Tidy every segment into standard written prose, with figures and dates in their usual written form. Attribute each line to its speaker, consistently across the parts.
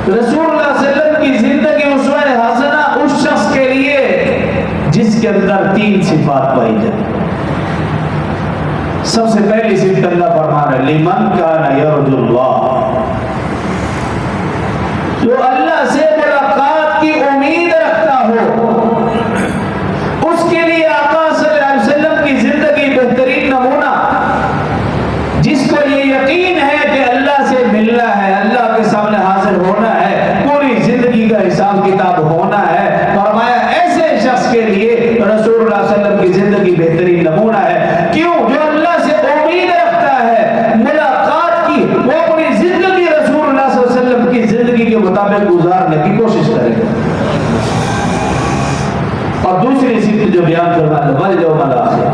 Speaker 1: رسول اللہ صلی اللہ علیہ وسلم کی زندگی اسوہ حسنہ اس شخص کے لیے جس کے اندر 3 صفات پائی جائیں۔ سب سے پہلی صفت اللہ فرما رہا ہے لمن کان یرجو اللہ، جو اللہ سے ملاقات کی امید رکھتا ہو، اس کے لیے آقا صلی اللہ علیہ وسلم کی زندگی بہترین نمونہ، جس کو یہ یقین ہے کہ اللہ سے ملنا ہے، اللہ کے سامنے حاضر ہونا ہے، پوری زندگی کا حساب کتاب ہونا ہے، فرمایا ایسے شخص کے لیے رسول اللہ صلی اللہ علیہ وسلم کی زندگی بہترین نمونہ ہے۔ کیوں؟ جو اللہ سے امید رکھتا ہے ملاقات کی، وہ اپنی زندگی رسول اللہ صلی اللہ علیہ وسلم کی زندگی کے مطابق گزارنے کی کوشش کرے گا۔ اور دوسری صفت جو بیان کرنا ہے والیوم الآخر،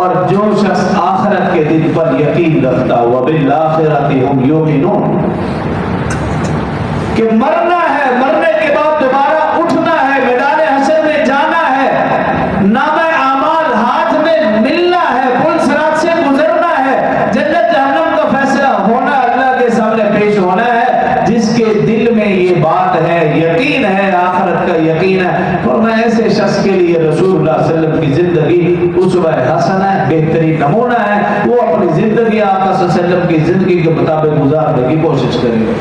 Speaker 1: اور جو شخص آخرت کے دن پر یقین رکھتا ہو، وبالآخرۃ ھم یوقنون، کہ مرنا ہے، مرنے کے بعد دوبارہ اٹھنا ہے، میدان حشر میں جانا ہے، نامہ اعمال ہاتھ میں ملنا ہے، پل صراط سے گزرنا ہے، جنت جہنم کا فیصلہ ہونا، اللہ کے سامنے پیش ہونا ہے، جس کے دل میں یہ بات ہے، یقین ہے، آخرت کا یقین ہے، فرمایا ایسے شخص کے لیے رسول اللہ صلی اللہ علیہ وسلم کی زندگی اسوہ حسنہ ہے، بہترین نمونہ ہے، وہ اپنی زندگی آقا صلی اللہ علیہ وسلم کی زندگی کے مطابق گزارنے کی کوشش کرے گا۔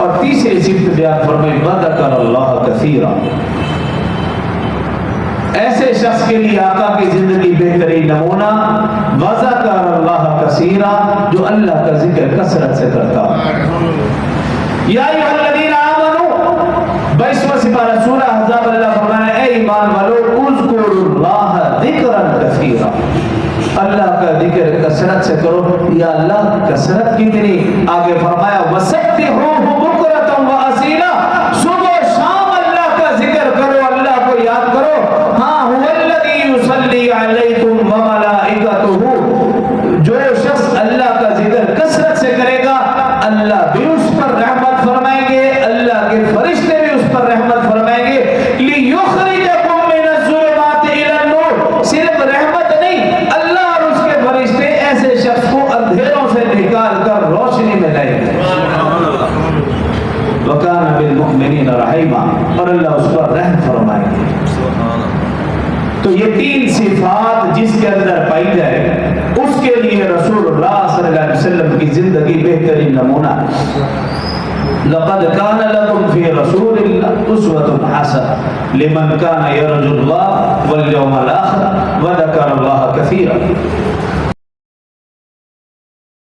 Speaker 1: اور تیسری صفت بیان فرمائی وذکر اللہ کثیرا، ایسے شخص کے لیے آقا کی زندگی بہترین نمونہ وذکر اللہ کثیرا، جو اللہ کا ذکر کثرت سے کرتا ہو۔ یا ایھا الذین آمنوا، 22واں سپارہ سورہ احزاب، اللہ فرمایا اے ایمان والو اذکروا اللہ ذکرا کثیرا، اللہ کا ذکر کثرت سے کرو۔ یا اللہ کثرت کتنی؟ آگے فرمایا وسبحوہ بکرۃ واصیلا، صبح و شام اللہ کا ذکر کرو، اللہ کو یاد کرو۔ ہاں هو الذی یصلی علیکم وملائکتہ، جو شخص اللہ کا ذکر کثرت سے کرے گا اللہ بھی اس پر رحمت فرمائیں گے، اللہ کے فرشتے بھی اس پر رحمت فرمائیں گے۔ لیخرجکم من الظلمات الی النور، صرف رحمت نہیں، اللہ اور اس کے فرشتے ایسے شخص کو اندھیروں سے نکال کر روشنی میں لائیں گے۔ وَكَانَ بِالْمُؤْمِنِينَ رَحِيمًا، اور اللہ اس پر رحم فرمائیں گے۔ تو یہ 3 صفات جس کے اندر پائی جائے اس کے لیے رسول اللہ صلی اللہ علیہ وسلم کی زندگی بہترین نمونہ۔ لقد كان لكم في رسول الله اسوة حسنة لمن كان يرجو الله واليوم الآخر وذكر الله كثيرا۔